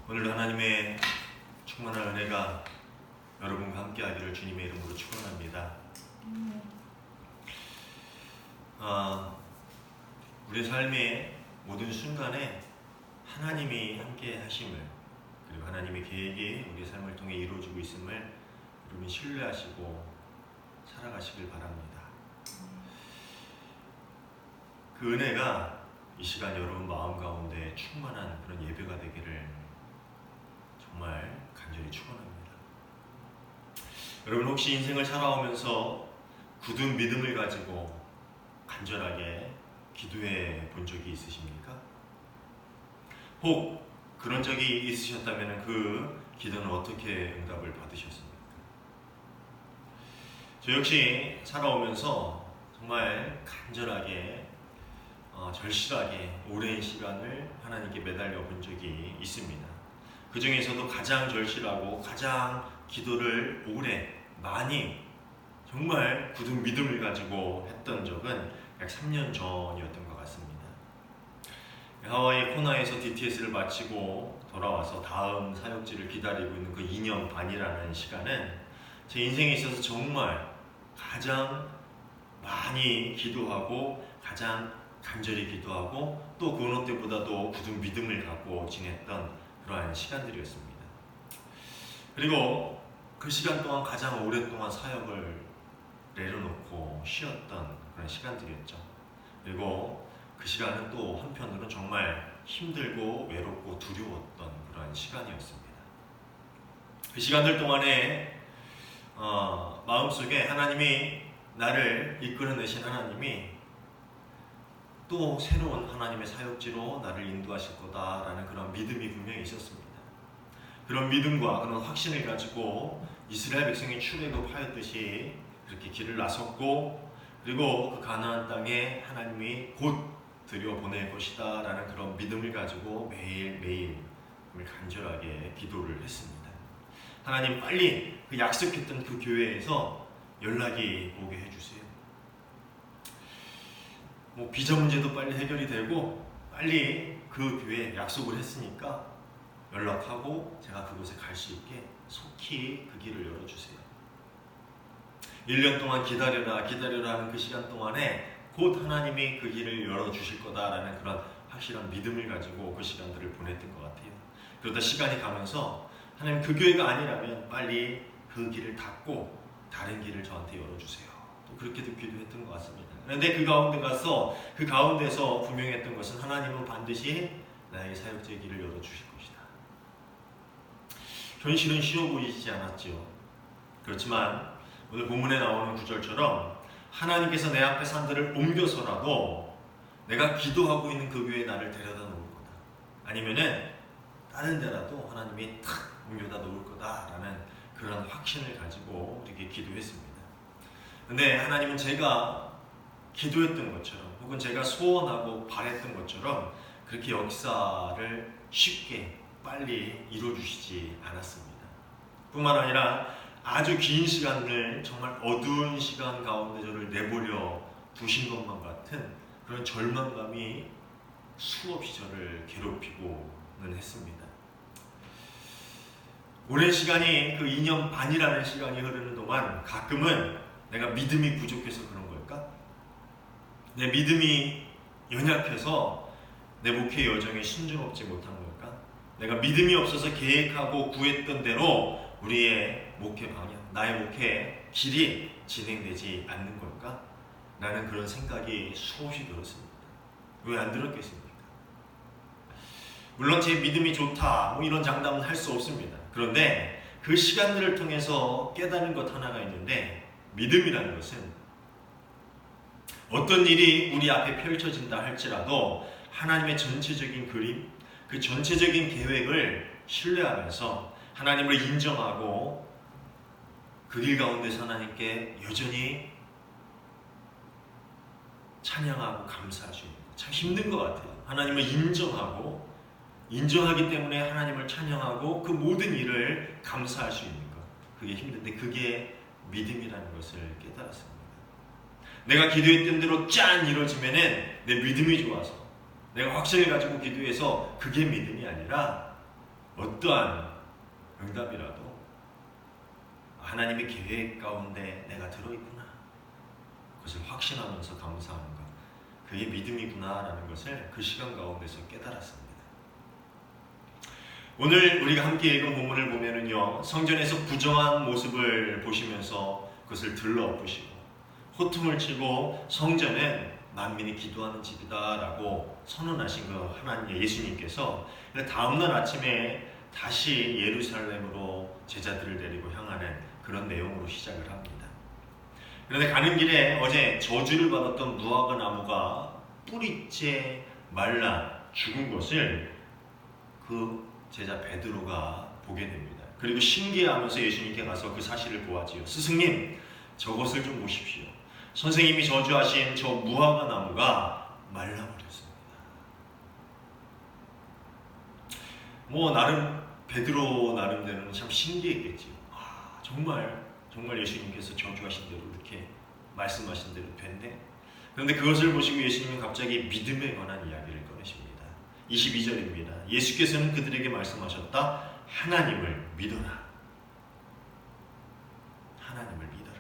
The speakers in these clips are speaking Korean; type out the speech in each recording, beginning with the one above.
오늘도 하나님의 충만한 은혜가 여러분과 함께하기를 주님의 이름으로 축원합니다. 우리 삶의 모든 순간에 하나님이 함께 하심을, 그리고 하나님의 계획이 우리 삶을 통해 이루어지고 있음을 여러분 신뢰하시고 살아가시길 바랍니다. 그 은혜가 이 시간 여러분 마음 가운데 충만한 그런 예배가 되기를 정말 간절히 축원합니다. 여러분 혹시 인생을 살아오면서 굳은 믿음을 가지고 간절하게 기도해 본 적이 있으십니까? 혹 그런 적이 있으셨다면 그 기도는 어떻게 응답을 받으셨습니까? 저 역시 살아오면서 정말 간절하게 절실하게 오랜 시간을 하나님께 매달려 본 적이 있습니다. 그 중에서도 가장 절실하고 가장 기도를 오래 많이 정말 굳은 믿음을 가지고 했던 적은 약 3년 전이었던 것 같습니다. 하와이 코나에서 DTS를 마치고 돌아와서 다음 사역지를 기다리고 있는 그 2년 반이라는 시간은 제 인생에 있어서 정말 가장 많이 기도하고 가장 간절히 기도하고 또 그 어느 때보다도 굳은 믿음을 갖고 지냈던 그러한 시간들이었습니다. 그리고 그 시간 동안 가장 오랫동안 사역을 내려놓고 쉬었던 그런 시간들이었죠. 그리고 그 시간은 또 한편으로는 정말 힘들고 외롭고 두려웠던 그런 시간이었습니다. 그 시간들 동안에 마음속에 하나님이 나를 이끌어내신 하나님이 또 새로운 하나님의 사역지로 나를 인도하실 거다라는 그런 믿음이 분명히 있었습니다. 그런 믿음과 그런 확신을 가지고 이스라엘 백성이 출애굽하였듯이 그렇게 길을 나섰고, 그리고 그 가나안 땅에 하나님이 곧 들여보낼 것이다 라는 그런 믿음을 가지고 매일매일 간절하게 기도를 했습니다. 하나님 빨리 그 약속했던 그 교회에서 연락이 오게 해주세요. 비자 문제도 빨리 해결이 되고 빨리 그 교회에 약속을 했으니까 연락하고 제가 그곳에 갈 수 있게 속히 그 길을 열어주세요. 1년 동안 기다려라 하는 그 시간 동안에 곧 하나님이 그 길을 열어주실 거다라는 그런 확실한 믿음을 가지고 그 시간들을 보냈던 것 같아요. 그러다 시간이 가면서 하나님 그 교회가 아니라면 빨리 그 길을 닫고 다른 길을 저한테 열어주세요. 또 그렇게도 기도했던 것 같습니다. 그런데 그 가운데서 분명했던 것은 하나님은 반드시 나에게 사역자의 길을 열어주실 것이다. 현실은 쉬워 보이지 않았죠. 그렇지만 오늘 본문에 나오는 구절처럼 하나님께서 내 앞에 산들을 옮겨서라도 내가 기도하고 있는 그 교회에 나를 데려다 놓을 거다. 아니면은 다른 데라도 하나님이 탁 옮겨다 놓을 거다라는 그런 확신을 가지고 이렇게 기도했습니다. 근데 하나님은 제가 기도했던 것처럼 혹은 제가 소원하고 바랬던 것처럼 그렇게 역사를 쉽게 빨리 이루어주시지 않았습니다. 뿐만 아니라 아주 긴 시간을 정말 어두운 시간 가운데 저를 내버려 두신 것만 같은 그런 절망감이 수없이 저를 괴롭히고는 했습니다. 오랜 시간이 그 2년 반이라는 시간이 흐르는 동안 가끔은 내가 믿음이 부족해서 그런 걸까? 내 믿음이 연약해서 내 목회 여정에 순종하지 못한 걸까? 내가 믿음이 없어서 계획하고 구했던 대로 우리의 목회 방향, 나의 목회 길이 진행되지 않는 걸까? 라는 그런 생각이 수없이 들었습니다. 왜 안 들었겠습니까? 물론 제 믿음이 좋다 이런 장담은 할 수 없습니다. 그런데 그 시간들을 통해서 깨닫는 것 하나가 있는데, 믿음이라는 것은 어떤 일이 우리 앞에 펼쳐진다 할지라도 하나님의 전체적인 그림, 그 전체적인 계획을 신뢰하면서 하나님을 인정하고 그 길 가운데서 하나님께 여전히 찬양하고 감사할 수 있는 것. 참 힘든 것 같아요. 하나님을 인정하기 때문에 하나님을 찬양하고 그 모든 일을 감사할 수 있는 것. 그게 힘든데 그게 믿음이라는 것을 깨달았습니다. 내가 기도했던 대로 짠 이루어지면은 내 믿음이 좋아서 내가 확신을 가지고 기도해서 그게 믿음이 아니라 어떠한 응답이라도 하나님의 계획 가운데 내가 들어있구나, 그것을 확신하면서 감사하는 것, 그게 믿음이구나 라는 것을 그 시간 가운데서 깨달았습니다. 오늘 우리가 함께 읽은 본문을 보면은요, 성전에서 부정한 모습을 보시면서 그것을 들러엎으시고 호통을 치고 성전은 만민이 기도하는 집이다 라고 선언하신 그 하나님 예수님께서 다음날 아침에 다시 예루살렘으로 제자들을 데리고 향하는 그런 내용으로 시작을 합니다. 그런데 가는 길에 어제 저주를 받았던 무화과 나무가 뿌리째 말라 죽은 것을 그 제자 베드로가 보게 됩니다. 그리고 신기해하면서 예수님께 가서 그 사실을 보았지요. 스승님, 저것을 좀 보십시오. 선생님이 저주하신 저 무화과 나무가 말라버렸습니다. 나름 베드로 나름대로는 참 신기했겠지요. 정말 예수님께서 저주하신 대로 이렇게 말씀하신 대로 됐네. 그런데 그것을 보시고 예수님은 갑자기 믿음에 관한 이야기를 꺼내십니다. 22절입니다. 예수께서는 그들에게 말씀하셨다. 하나님을 믿어라. 하나님을 믿어라.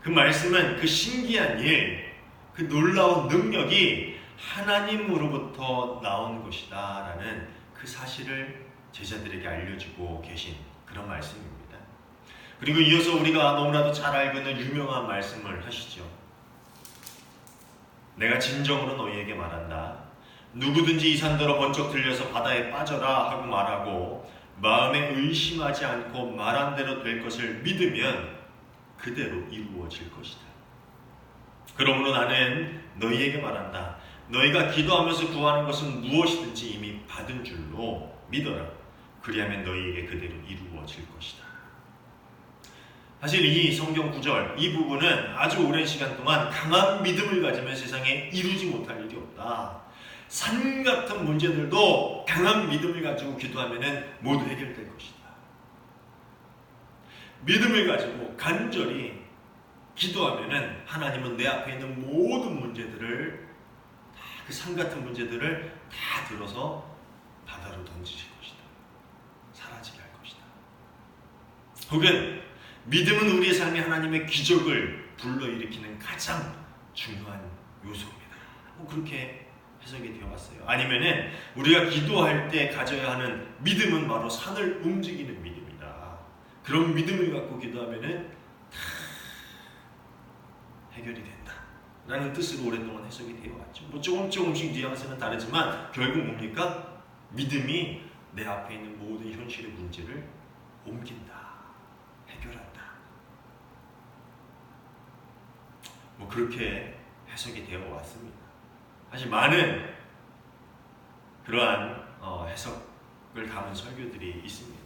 그 말씀은 그 신기한 일, 그 놀라운 능력이 하나님으로부터 나온 것이다 라는 그 사실을 제자들에게 알려주고 계신 그런 말씀입니다. 그리고 이어서 우리가 너무나도 잘 알고 있는 유명한 말씀을 하시죠. 내가 진정으로 너희에게 말한다. 누구든지 이 산더러 번쩍 들려서 바다에 빠져라 하고 말하고 마음에 의심하지 않고 말한 대로 될 것을 믿으면 그대로 이루어질 것이다. 그러므로 나는 너희에게 말한다. 너희가 기도하면서 구하는 것은 무엇이든지 이미 받은 줄로 믿어라. 그리하면 너희에게 그대로 이루어질 것이다. 사실 이 성경 구절, 이 부분은 아주 오랜 시간 동안 강한 믿음을 가지면 세상에 이루지 못할 일이 없다. 산 같은 문제들도 강한 믿음을 가지고 기도하면 모두 해결될 것이다. 믿음을 가지고 간절히 기도하면 하나님은 내 앞에 있는 모든 문제들을, 그 산 같은 문제들을 다 들어서 바다로 던지실 것이다. 사라지게 할 것이다. 혹은 믿음은 우리의 삶에 하나님의 기적을 불러일으키는 가장 중요한 요소입니다. 그렇게 해석이 되어 왔어요. 아니면은 우리가 기도할 때 가져야 하는 믿음은 바로 산을 움직이는 믿음이다. 그런 믿음을 갖고 기도하면은 다 해결이 된다 라는 뜻으로 오랫동안 해석이 되어 왔죠. 조금씩 뉘앙스는 다르지만 결국 뭡니까? 믿음이 내 앞에 있는 모든 현실의 문제를 옮긴다, 해결한다. 그렇게 해석이 되어 왔습니다. 사실 많은 그러한 해석을 담은 설교들이 있습니다.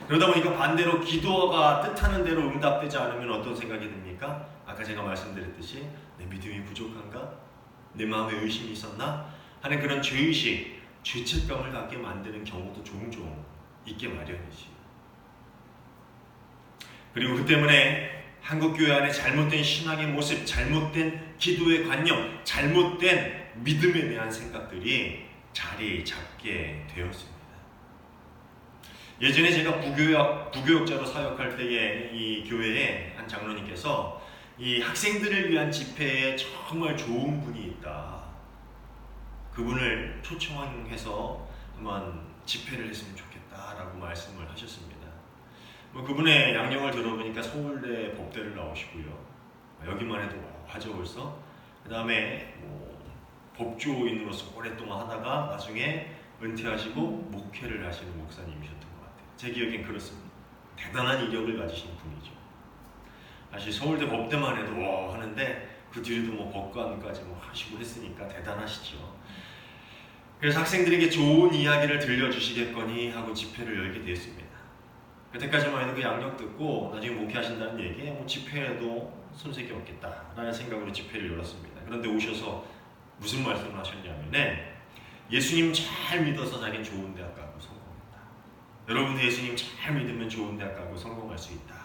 그러다 보니까 반대로 기도가 뜻하는 대로 응답되지 않으면 어떤 생각이 듭니까? 아까 제가 말씀드렸듯이 내 믿음이 부족한가? 내 마음에 의심이 있었나? 하는 그런 죄의식, 죄책감을 갖게 만드는 경우도 종종 있게 마련이지. 그리고 그 때문에 한국교회 안에 잘못된 신앙의 모습, 잘못된 기도의 관념, 잘못된 믿음에 대한 생각들이 자리 잡게 되었습니다. 예전에 제가 부교역자로 사역할 때에 이 교회에 한 장로님께서 이 학생들을 위한 집회에 정말 좋은 분이 있다. 그분을 초청해서 한번 집회를 했으면 좋겠다라고 말씀을 하셨습니다. 그분의 양력을 들어보니까 서울대 법대를 나오시고요. 여기만 해도 하죠 벌써. 그 다음에 법조인으로서 오랫동안 하다가 나중에 은퇴하시고 목회를 하시는 목사님이셨던 것 같아요. 제 기억엔 그렇습니다. 대단한 이력을 가지신 분이죠. 사실 서울대 법대만 해도 하는데 그 뒤에도 법관까지 하시고 했으니까 대단하시죠. 그래서 학생들에게 좋은 이야기를 들려주시겠거니 하고 집회를 열게 되었습니다. 그때까지만 해도 그 양력 듣고 나중에 목회하신다는 얘기에 집회에도 손색이 없겠다라는 생각으로 집회를 열었습니다. 그런데 오셔서 무슨 말씀을 하셨냐면 예수님 잘 믿어서 자기는 좋은 대학 가고 성공했다. 여러분 예수님 잘 믿으면 좋은 대학 가고 성공할 수 있다.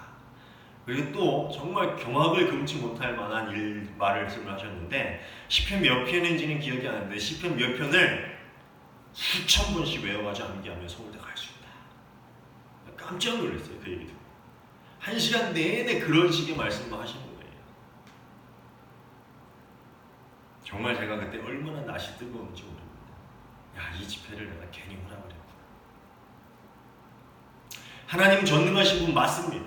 그리고 또 정말 경악을 금치 못할 만한 말씀을 하셨는데 시편 몇 편인지는 기억이 안 나는데 시편 몇 편을 수천 번씩 외워가지고 암기하면 서울대 갈 수 있다. 깜짝 놀랐어요. 그 얘기 듣고. 1시간 내내 그런 식의 말씀만 하시는 거예요. 정말 제가 그때 얼마나 낯이 뜨거운지 모릅니다. 야, 이 집회를 내가 괜히 허락을 했구나. 하나님 전능하신 분 맞습니다.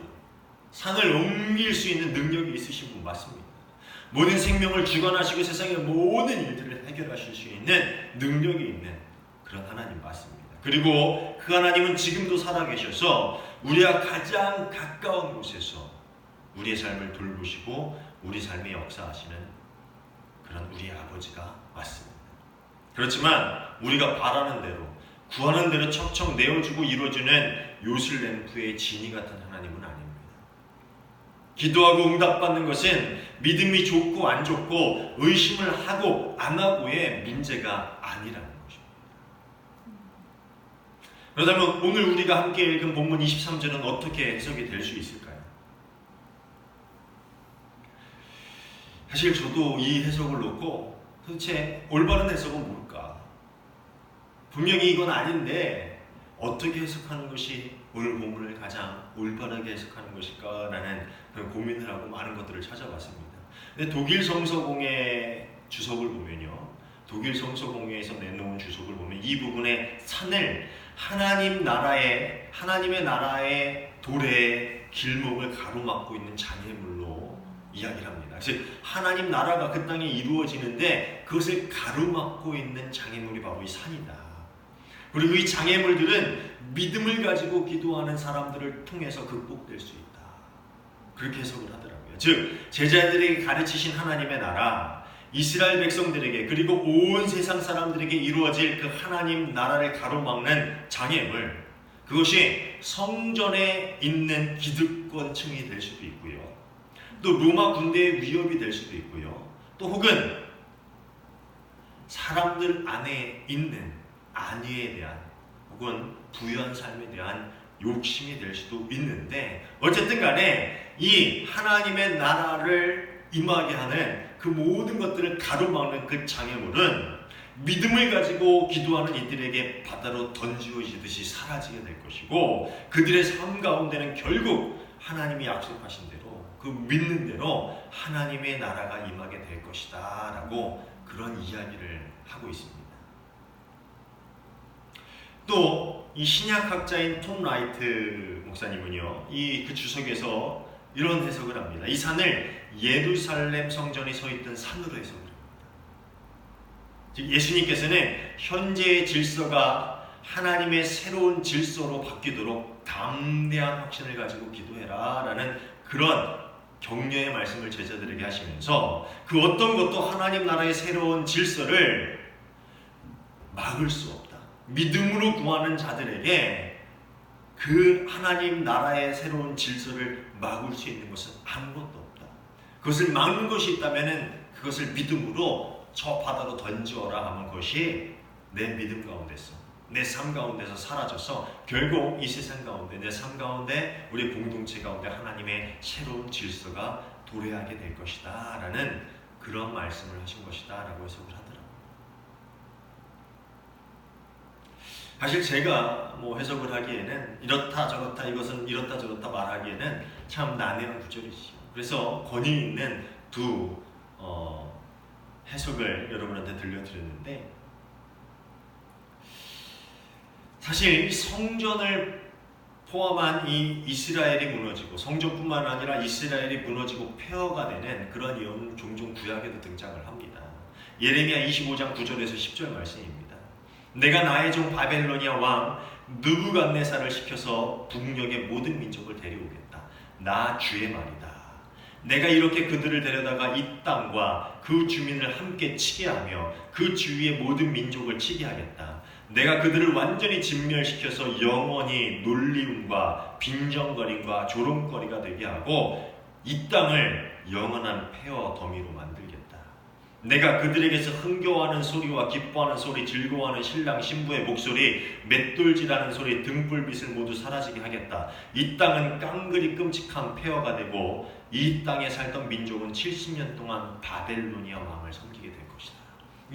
산을 옮길 수 있는 능력이 있으신 분 맞습니다. 모든 생명을 주관하시고 세상의 모든 일들을 해결하실 수 있는 능력이 있는 그런 하나님 맞습니다. 그리고 그 하나님은 지금도 살아계셔서 우리와 가장 가까운 곳에서 우리의 삶을 돌보시고 우리 삶에 역사하시는 그런 우리의 아버지가 맞습니다. 그렇지만 우리가 바라는 대로 구하는 대로 척척 내어주고 이루어주는 요술램프의 지니 같은 하나님은 아닙니다. 기도하고 응답받는 것은 믿음이 좋고 안 좋고 의심을 하고 안 하고의 문제가 아니라는 것입니다. 그렇다면 오늘 우리가 함께 읽은 본문 23절은 어떻게 해석이 될 수 있을까요? 사실 저도 이 해석을 놓고 도대체 올바른 해석은 뭘까? 분명히 이건 아닌데 어떻게 해석하는 것이 오늘 본문을 가장 올바르게 해석하는 것일까라는 그런 고민을 하고 많은 것들을 찾아봤습니다. 근데 독일 성서공회 주석을 보면요, 독일 성서공회에서 내놓은 주석을 보면 이 부분에 산을 하나님의 나라의 도래의 길목을 가로막고 있는 장애물로 이야기를 합니다. 즉 하나님 나라가 그 땅에 이루어지는데 그것을 가로막고 있는 장애물이 바로 이 산이다. 그리고 이 장애물들은 믿음을 가지고 기도하는 사람들을 통해서 극복될 수 있다. 그렇게 해석을 하더라고요. 즉 제자들에게 가르치신 하나님의 나라, 이스라엘 백성들에게 그리고 온 세상 사람들에게 이루어질 그 하나님 나라를 가로막는 장애물, 그것이 성전에 있는 기득권층이 될 수도 있고요, 또 로마 군대의 위협이 될 수도 있고요, 또 혹은 사람들 안에 있는 안위에 대한 혹은 부유한 삶에 대한 욕심이 될 수도 있는데, 어쨌든 간에 이 하나님의 나라를 임하게 하는 그 모든 것들을 가로막는 그 장애물은 믿음을 가지고 기도하는 이들에게 바다로 던지어지듯이 사라지게 될 것이고, 그들의 삶 가운데는 결국 하나님이 약속하신 대로 그 믿는 대로 하나님의 나라가 임하게 될 것이다 라고 그런 이야기를 하고 있습니다. 또 이 신약학자인 톰 라이트 목사님은요, 그 주석에서 이런 해석을 합니다. 이 산을 예루살렘 성전이 서 있던 산으로 해석을 합니다. 즉 예수님께서는 현재의 질서가 하나님의 새로운 질서로 바뀌도록 담대한 확신을 가지고 기도해라 라는 그런 격려의 말씀을 제자들에게 하시면서 그 어떤 것도 하나님 나라의 새로운 질서를 막을 수 없다. 믿음으로 구하는 자들에게 그 하나님 나라의 새로운 질서를 막을 수 있는 것은 아무것도 없다. 그것을 막는 것이 있다면 그것을 믿음으로 저 바다로 던져라 하면 그것이 내 믿음 가운데서, 내 삶 가운데서 사라져서 결국 이 세상 가운데, 내 삶 가운데, 우리 공동체 가운데 하나님의 새로운 질서가 도래하게 될 것이다 라는 그런 말씀을 하신 것이다 라고 해석을 하더라고요. 사실 제가 해석을 하기에는 이렇다 저렇다, 이것은 이렇다 저렇다 말하기에는 참 난해한 구절이죠. 그래서 권위 있는 두 해석을 여러분한테 들려드렸는데, 사실 성전을 포함한 이 이스라엘이 무너지고, 성전뿐만 아니라 이스라엘이 무너지고 폐허가 되는 그런 예언은 종종 구약에도 등장을 합니다. 예레미야 25장 9절에서 10절 말씀입니다. 내가 나의 종 바벨로니아 왕 느부갓네살을 시켜서 북녘의 모든 민족을 데려오겠다. 나 주의 말이다. 내가 이렇게 그들을 데려다가 이 땅과 그 주민을 함께 치게 하며 그 주위의 모든 민족을 치게 하겠다. 내가 그들을 완전히 진멸시켜서 영원히 놀리움과 빈정거림과 조롱거리가 되게 하고 이 땅을 영원한 폐허 더미로 만들겠다. 내가 그들에게서 흥겨워하는 소리와 기뻐하는 소리, 즐거워하는 신랑 신부의 목소리, 맷돌질하는 소리, 등불빛을 모두 사라지게 하겠다. 이 땅은 깡그리 끔찍한 폐허가 되고 이 땅에 살던 민족은 70년 동안 바벨로니아 왕을 섬기게 될 것이다.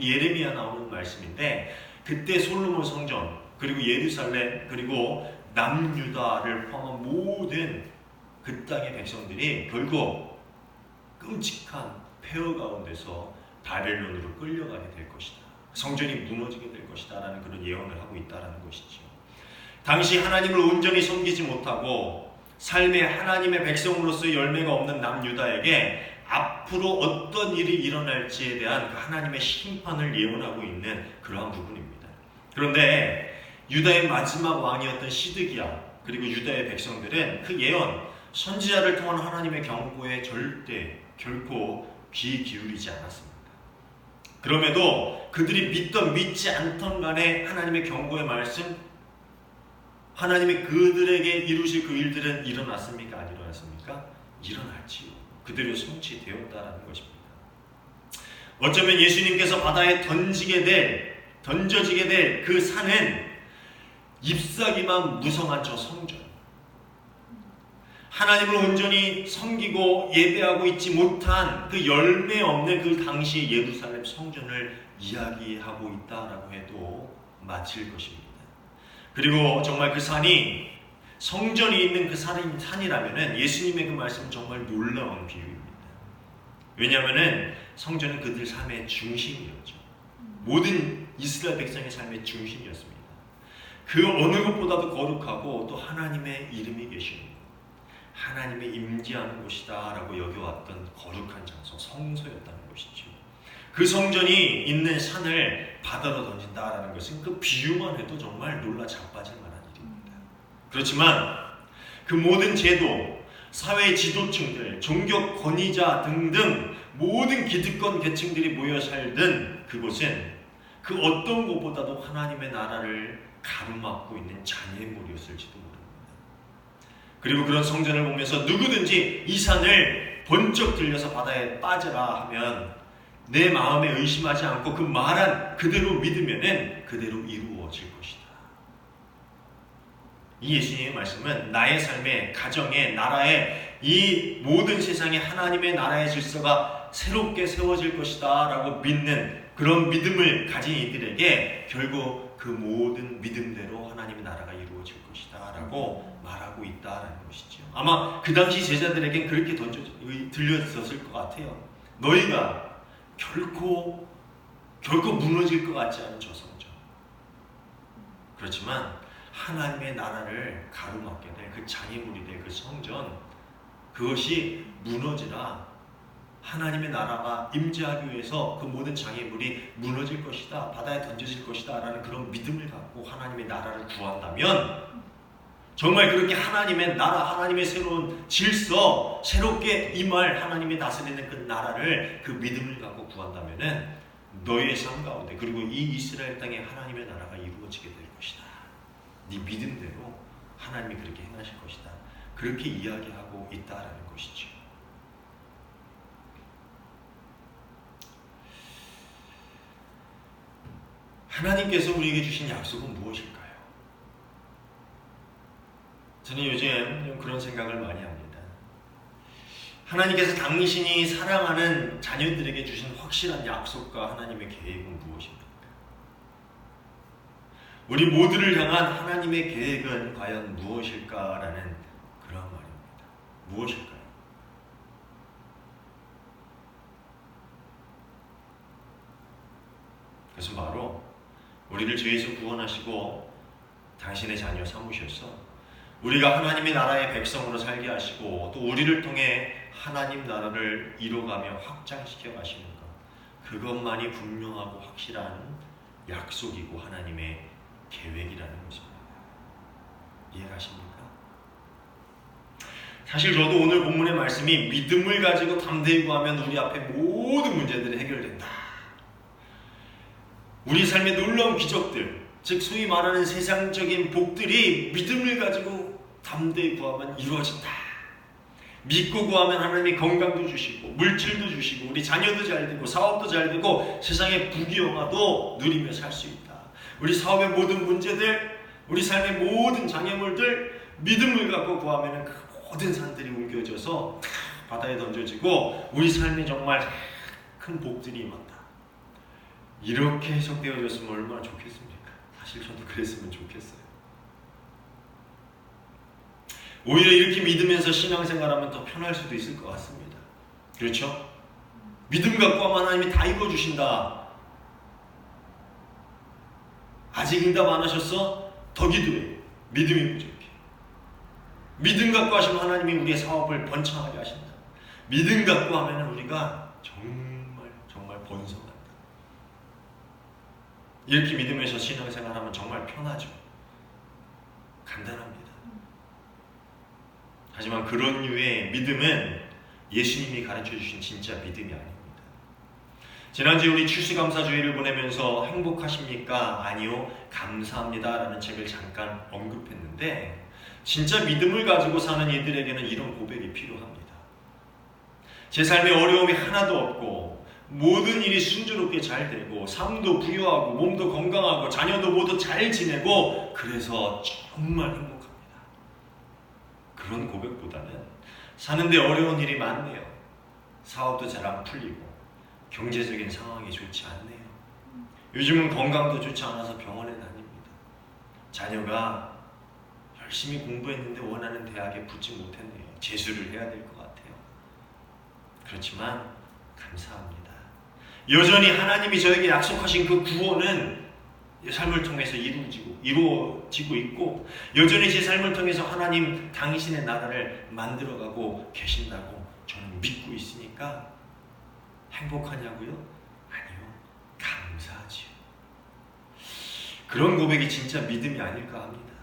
예레미야 나오는 말씀인데, 그때 솔로몬 성전 그리고 예루살렘 그리고 남유다를 포함한 모든 그 땅의 백성들이 결국 끔찍한 폐허 가운데서 바벨론으로 끌려가게 될 것이다. 성전이 무너지게 될 것이다 라는 그런 예언을 하고 있다는 것이죠. 당시 하나님을 온전히 섬기지 못하고 삶의 하나님의 백성으로서의 열매가 없는 남유다에게 앞으로 어떤 일이 일어날지에 대한 그 하나님의 심판을 예언하고 있는 그러한 부분입니다. 그런데 유다의 마지막 왕이었던 시드기야 그리고 유다의 백성들은 그 예언, 선지자를 통한 하나님의 경고에 절대 결코 귀 기울이지 않았습니다. 그럼에도 그들이 믿던 믿지 않던 간에 하나님의 경고의 말씀, 하나님이 그들에게 이루실 그 일들은 일어났습니까? 안 일어났습니까? 일어났지요. 그대로 성취되었다라는 것입니다. 어쩌면 예수님께서 바다에 던져지게 될 그 산은 잎사귀만 무성한 저 성전, 하나님을 온전히 섬기고 예배하고 있지 못한 그 열매 없는 그 당시 예루살렘 성전을 이야기하고 있다라고 해도 마칠 것입니다. 그리고 정말 그 산이 성전이 있는 그 산이라면 예수님의 그 말씀은 정말 놀라운 비유입니다. 왜냐하면 성전은 그들 삶의 중심이었죠. 모든 이스라엘 백성의 삶의 중심이었습니다. 그 어느 것보다도 거룩하고 또 하나님의 이름이 계시는 것, 하나님의 임재하는 곳이다 라고 여겨왔던 거룩한 장소, 성소였다는 것이죠. 그 성전이 있는 산을 바다로 던진다라는 것은 그 비유만 해도 정말 놀라 자빠질 만한 일입니다. 그렇지만 그 모든 제도, 사회 지도층들, 종교 권위자 등등 모든 기득권 계층들이 모여 살던 그곳은 그 어떤 곳보다도 하나님의 나라를 가로막고 있는 장애물이었을지도 모릅니다. 그리고 그런 성전을 보면서 누구든지 이 산을 번쩍 들려서 바다에 빠져라 하면 내 마음에 의심하지 않고 그 말한 그대로 믿으면은 그대로 이루어질 것이다. 이 예수님의 말씀은 나의 삶에, 가정에, 나라에, 이 모든 세상에 하나님의 나라의 질서가 새롭게 세워질 것이다 라고 믿는 그런 믿음을 가진 이들에게 결국 그 모든 믿음대로 하나님의 나라가 이루어질 것이다 라고 말하고 있다라는 것이죠. 아마 그 당시 제자들에겐 그렇게 들렸었을 것 같아요. 너희가 결코 무너질 것 같지 않은 저 성전, 그렇지만 하나님의 나라를 가로막게 될 그 장애물이 될 그 성전, 그것이 무너지라 하나님의 나라가 임재하기 위해서 그 모든 장애물이 무너질 것이다, 바다에 던져질 것이다 라는 그런 믿음을 갖고 하나님의 나라를 구한다면, 정말 그렇게 하나님의 나라, 하나님의 새로운 질서, 새롭게 임할 하나님이 다스리는 그 나라를, 그 믿음을 갖고 구한다면은 너희의 삶 가운데, 그리고 이 이스라엘 땅에 하나님의 나라가 이루어지게 될 것이다. 네 믿음대로 하나님이 그렇게 행하실 것이다. 그렇게 이야기하고 있다라는 것이죠. 하나님께서 우리에게 주신 약속은 무엇일까요? 저는 요즘 그런 생각을 많이 합니다. 하나님께서 당신이 사랑하는 자녀들에게 주신 확실한 약속과 하나님의 계획은 무엇입니까? 우리 모두를 향한 하나님의 계획은 과연 무엇일까라는 그런 말입니다. 무엇일까요? 그것은 바로 우리를 죄에서 구원하시고 당신의 자녀 삼으셔서 우리가 하나님의 나라의 백성으로 살게 하시고 또 우리를 통해 하나님 나라를 이뤄가며 확장시켜 가시는 것, 그것만이 분명하고 확실한 약속이고 하나님의 계획이라는 것입니다. 이해가십니까? 사실 저도 오늘 본문의 말씀이 믿음을 가지고 담대히 구하면 우리 앞에 모든 문제들이 해결된다, 우리 삶의 놀라운 기적들, 즉 소위 말하는 세상적인 복들이 믿음을 가지고 담대히 구하면 이루어진다, 믿고 구하면 하나님이 건강도 주시고 물질도 주시고 우리 자녀도 잘 되고 사업도 잘 되고 세상의 부귀영화도 누리며 살 수 있다, 우리 사업의 모든 문제들, 우리 삶의 모든 장애물들 믿음을 갖고 구하면 그 모든 산들이 옮겨져서 바다에 던져지고 우리 삶에 정말 큰 복들이 임한다. 이렇게 해석되어졌으면 얼마나 좋겠습니까? 사실 저도 그랬으면 좋겠어요. 오히려 이렇게 믿으면서 신앙생활하면 더 편할 수도 있을 것 같습니다. 그렇죠? 믿음 갖고 하면 하나님이 다 이루어주신다. 아직 응답 안 하셨어? 더 기도해. 믿음이 부족해. 믿음 갖고 하시면 하나님이 우리의 사업을 번창하게 하신다. 믿음 갖고 하면 우리가 정말 번성한다. 이렇게 믿으면서 신앙생활하면 정말 편하죠. 간단합니다. 하지만 그런 류의 믿음은 예수님이 가르쳐주신 진짜 믿음이 아닙니다. 지난주에 우리 추수감사주의를 보내면서 행복하십니까? 아니요, 감사합니다 라는 책을 잠깐 언급했는데, 진짜 믿음을 가지고 사는 이들에게는 이런 고백이 필요합니다. 제 삶에 어려움이 하나도 없고 모든 일이 순조롭게 잘 되고 삶도 부유하고 몸도 건강하고 자녀도 모두 잘 지내고 그래서 정말 행복합니다. 그런 고백보다는 사는데 어려운 일이 많네요. 사업도 잘 안 풀리고 경제적인 상황이 좋지 않네요. 요즘은 건강도 좋지 않아서 병원에 다닙니다. 자녀가 열심히 공부했는데 원하는 대학에 붙지 못했네요. 재수를 해야 될 것 같아요. 그렇지만 감사합니다. 여전히 하나님이 저에게 약속하신 그 구원은 삶을 통해서 이루어지고 있고, 여전히 제 삶을 통해서 하나님 당신의 나라를 만들어가고 계신다고 저는 믿고 있으니까 행복하냐고요? 아니요, 감사하지요. 그런 고백이 진짜 믿음이 아닐까 합니다.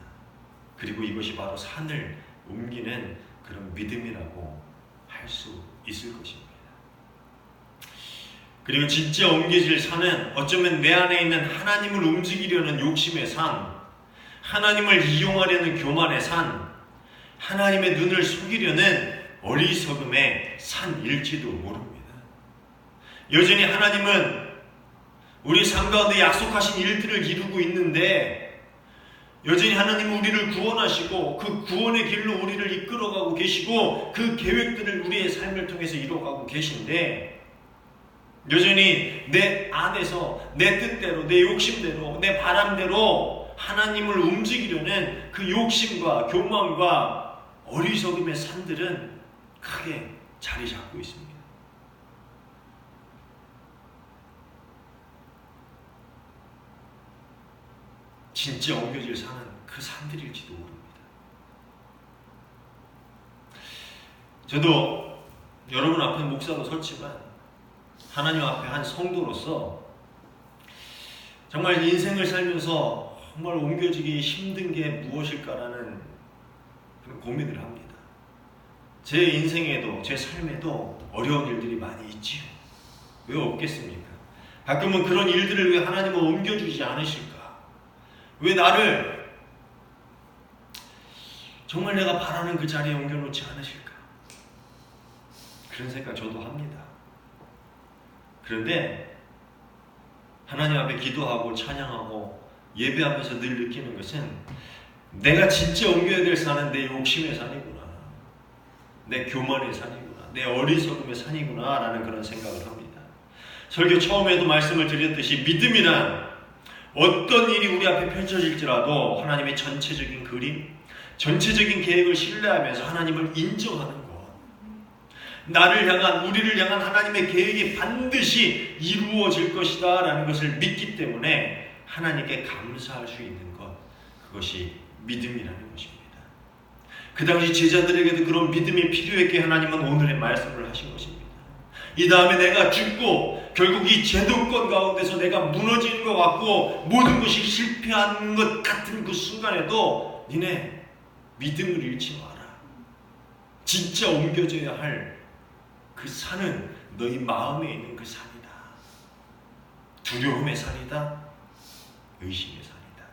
그리고 이것이 바로 산을 옮기는 그런 믿음이라고 할 수 있을 것입니다. 그리고 진짜 옮겨질 산은 어쩌면 내 안에 있는 하나님을 움직이려는 욕심의 산, 하나님을 이용하려는 교만의 산, 하나님의 눈을 속이려는 어리석음의 산일지도 모릅니다. 여전히 하나님은 우리 삶 가운데 약속하신 일들을 이루고 있는데, 여전히 하나님은 우리를 구원하시고 그 구원의 길로 우리를 이끌어가고 계시고 그 계획들을 우리의 삶을 통해서 이뤄가고 계신데, 여전히 내 안에서 내 뜻대로, 내 욕심대로, 내 바람대로 하나님을 움직이려는 그 욕심과 교만과 어리석음의 산들은 크게 자리 잡고 있습니다. 진짜 옮겨질 산은 그 산들일지도 모릅니다. 저도 여러분 앞에 목사로 섰지만 하나님 앞에 한 성도로서 정말 인생을 살면서 정말 옮겨지기 힘든 게 무엇일까라는 그런 고민을 합니다. 제 인생에도 제 삶에도 어려운 일들이 많이 있지요. 왜 없겠습니까? 가끔은 그런 일들을 왜 하나님은 옮겨주지 않으실까? 왜 나를 정말 내가 바라는 그 자리에 옮겨놓지 않으실까? 그런 생각 저도 합니다. 그런데 하나님 앞에 기도하고 찬양하고 예배하면서 늘 느끼는 것은 내가 진짜 옮겨야 될 산은 내 욕심의 산이구나, 내 교만의 산이구나, 내 어리석음의 산이구나 라는 그런 생각을 합니다. 설교 처음에도 말씀을 드렸듯이 믿음이란 어떤 일이 우리 앞에 펼쳐질지라도 하나님의 전체적인 그림, 전체적인 계획을 신뢰하면서 하나님을 인정하는 것, 나를 향한, 우리를 향한 하나님의 계획이 반드시 이루어질 것이다 라는 것을 믿기 때문에 하나님께 감사할 수 있는 것, 그것이 믿음이라는 것입니다. 그 당시 제자들에게도 그런 믿음이 필요했기에 하나님은 오늘의 말씀을 하신 것입니다. 이 다음에 내가 죽고 결국 이 제도권 가운데서 내가 무너지는 것 같고 모든 것이 실패한 것 같은 그 순간에도 니네 믿음을 잃지 마라. 진짜 옮겨져야 할 그 산은 너희 마음에 있는 그 산이다. 두려움의 산이다. 의심의 산이다.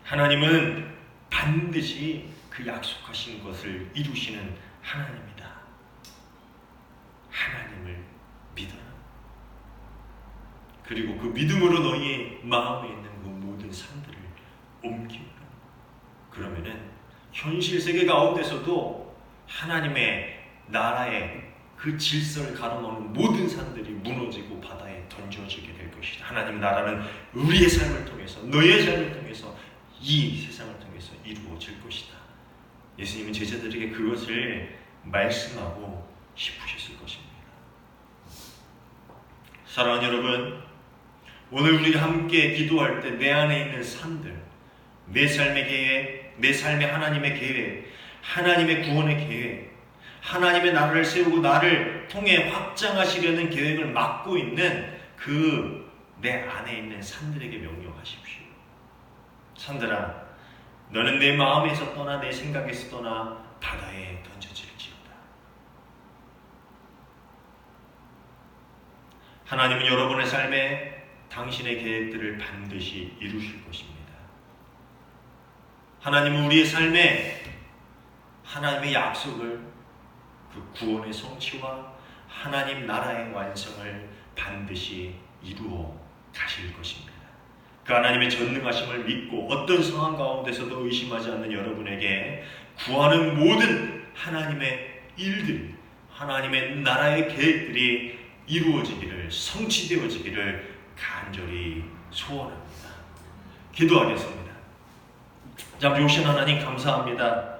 하나님은 반드시 그 약속하신 것을 이루시는 하나님이다. 하나님을 믿어라. 그리고 그 믿음으로 너희의 마음에 있는 그 모든 산들을 옮기라. 그러면은 현실 세계 가운데서도 하나님의 나라의 그 질서를 가로막는 모든 산들이 무너지고 바다에 던져지게 될 것이다. 하나님 나라는 우리의 삶을 통해서, 너의 삶을 통해서 이 세상을 통해서 이루어질 것이다. 예수님은 제자들에게 그것을 말씀하고 싶으셨을 것입니다. 사랑하는 여러분, 오늘 우리 함께 기도할 때 내 안에 있는 삶들, 내 삶의 계획, 내 삶의 하나님의 계획, 하나님의 구원의 계획, 하나님의 나라를 세우고 나를 통해 확장하시려는 계획을 막고 있는 그 내 안에 있는 산들에게 명령하십시오. 산들아, 너는 내 마음에서 떠나 내 생각에서 떠나 바다에 던져질지어다. 하나님은 여러분의 삶에 당신의 계획들을 반드시 이루실 것입니다. 하나님은 우리의 삶에 하나님의 약속을, 그 구원의 성취와 하나님 나라의 완성을 반드시 이루어 가실 것입니다. 그 하나님의 전능하심을 믿고 어떤 상황 가운데서도 의심하지 않는 여러분에게 구하는 모든 하나님의 일들, 하나님의 나라의 계획들이 이루어지기를, 성취되어지기를 간절히 소원합니다. 기도하겠습니다. 참 좋으신 하나님 감사합니다.